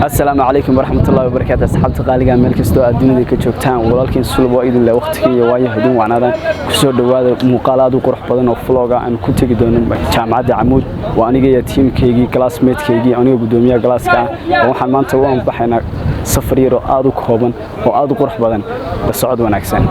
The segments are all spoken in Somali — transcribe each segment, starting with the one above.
السلام عليكم ورحمة الله وبركاته. أصحابتي قالوا مeel kasta oo adduunada ka joogtaan walaalkiin sulub oo idin leh waqtigii waayo hadin wacnaadaan ku soo dhawaada muuqaalaad u qurux badan oo vlog ah aan ku tagi doono jaamacadda Camuud waa aniga iyo teamkeygii classmate-keygii aniga gudoomiyaha galaaska waxaan maanta u anbaxaynaa safar yar oo aad u kooban oo aad u qurux badan la socod wanaagsan.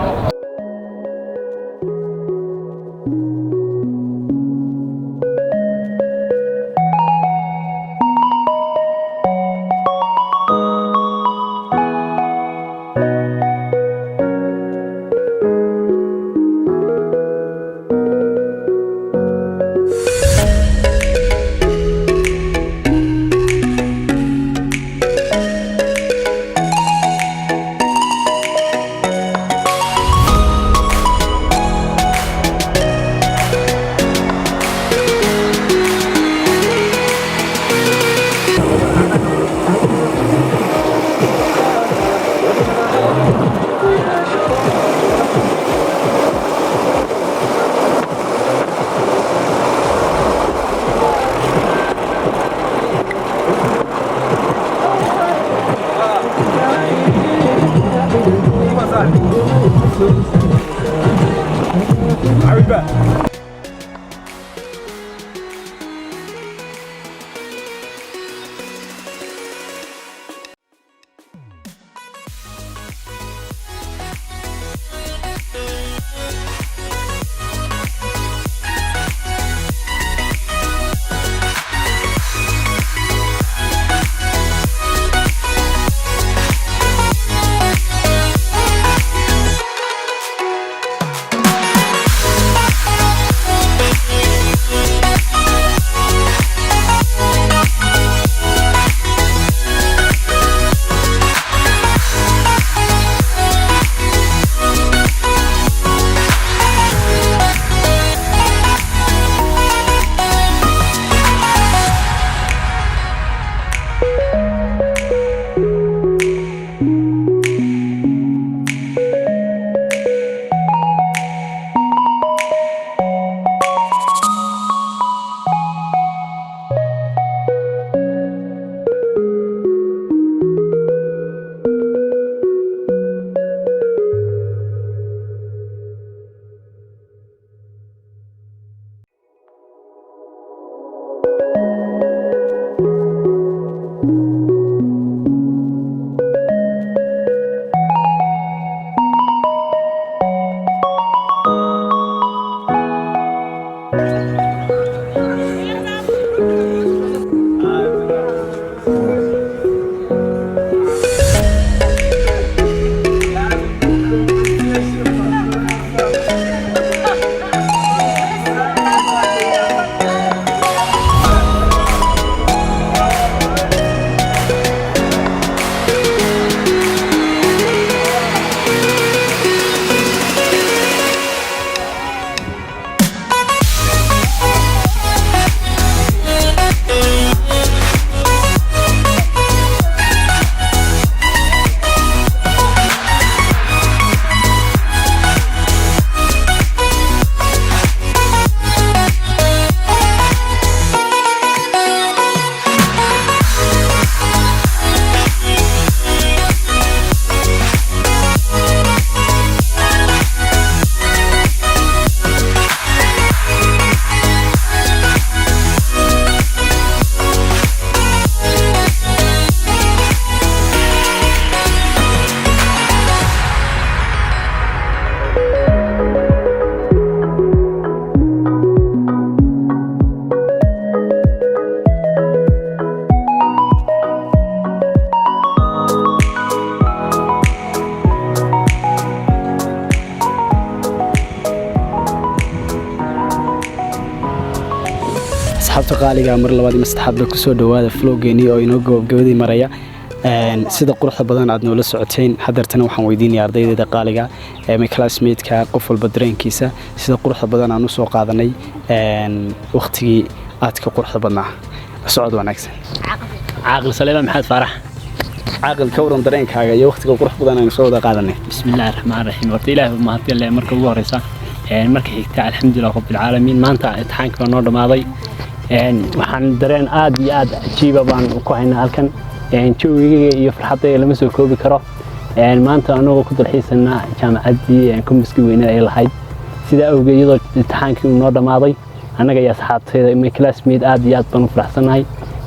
أصحابتي قالوا مر لبادي مستحب لك سو دواada vloggeeni oo inoo gabagabadii maraya sida quruxda badan aad noola socoteen hadartana waxaan weydiinay ardayda qaaliga my classmate-ka qof walba dareenkiisa sida quruxda badan aan u soo qaadanay waqtigii aad ka quruxda badnaa socod wanaagsan عاقل سليمان محمد فرح عاقل كورن dareenkaaga iyo waqtiga quruxda badan aan soo wada qaadanay بسم الله الرحمن الرحيم ورتي الله ما هدي الله marka ugu horeysa marka xigta alxamdulillah rabbil alamin maanta imtixaanka noo dhamaaday waxaan dareen aad iyo aad jiiba baan ku haynaa halkan joogiga iyo farxadda lama soo koobi karo maanta anagoo ku dalxiisana jaamacaddii kumbiska weynada ay lahayd sida awgeed iyadoo imtixaankii uu noo dhamaaday annaga iyo asxaabtayda iyo classmate aad iyo aad baan u faraxsanahay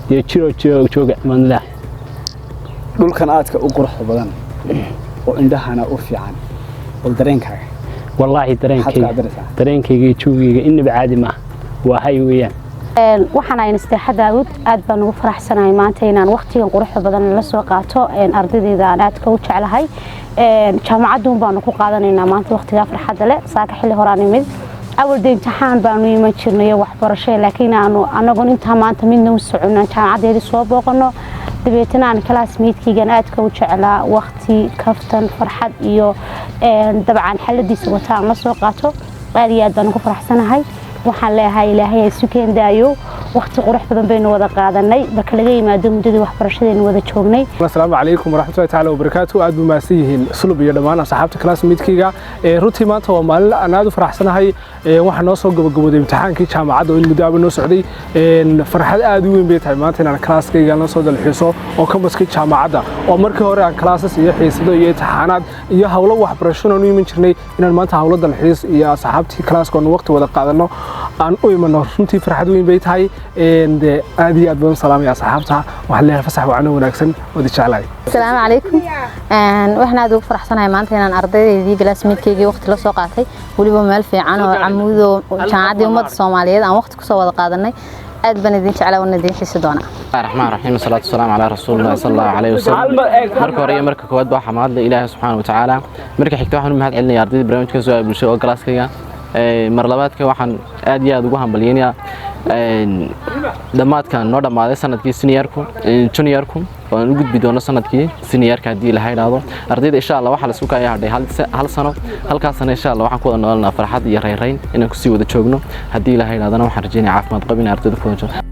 iyo jooga imaanlah dhulkan aadka u quruxda badan oo indhahana u fiican wal dareenkaaga والله dareenkayga joogiga inaba caadi ma waa hay weeyaan waxaan ayna Sadexa Daawud aad baan ugu faraxsanahay maanta inaan waqtigan quruxda badan la soo qaato ardaydeeda aan aad ka u jeclahay jaamacaddu baan ku qaadanaynaa maanta waqtiga farxadda leh saaka xilli horaan imid awal imtixaan baan u iman jirnay waxbarasho laakiin anagu inta maanta midna u soconaa jaamacadeeda soo booqano dabeetana aan classmate-kiigan aad ka u jeclaa waqti kaftan farxad iyo dabcan xaladiisa wataan la soo qaato aad iyo aad baan ugu faraxsanahay waxaan leeyahay ilaahay ay sukeen daayo waqti qurux badan baynu wada qaadanay marka laga yimaado muddadii waxbarashadeena wada joognay. Assalaamu calaykum waraxmatullaahi ta'ala wabarakaatuh aad buu maasiyihiin sulub iyo dhammaan asxaabta classmate-kiga runtii maanta waa maalin aan aad u faraxsanahay waxaan noo soo gabagabooday imtixaankii jaamacadda oo muddo noo socday farxad aad u weyn bay tahay maanta inaan classkayga la soo dalxiiso oo kambaskii jaamacadda oo markii hore aan classes iyo xiisado iyo imtixaanaad iyo hawlo waxbarasho oo iman jirnay inaan maanta hawlo dalxiis iyo asxaabtii classkoon waqti wada qaadano aan u imano runtii farxad weyn bay tahay aad iyo aad baan salaamay asxaabta wax leeyahay fasax wacno wanaagsan wada jeclahay. Assalaamu calaykum waxaan aad ugu faraxsanahay maanta inaan ardaydeedii classmate-keygii waqti la soo qaatay waliba meel fiican oo camuudo jaamacaddii ummadda Soomaaliyeed aan waqti ku soo wada qaadanay aad baan idin jeclaa wana idin xiisi doona. Bismillahir Rahmaanir Salaatu wassalaam ala rasuulillah sallallahu alayhi wasallam marka hore marka koowaad baa xamaadle Ilaahay subhanahu wa ta'ala marka xigta waxaan u mahad celinayaa ardayda barnaamijka soo bulshada oo classkayga mar labaadka waxaan aad iyo aad ugu hambalyeynaa dhammaadkan noo dhamaaday sanadkii juniorku waan u gudbi doono sanadkii seniorka hadii la hayraado ardayda insha Allah waxa la isku kaayaa hadhay hal sano halkaasna insha Allah waxaan ku wada noolnaa farxad iyo reereyn inaan ku sii wada joogno hadii la hayraadana waxaan rajaynayaa caafimaad qabin ardayda ku wada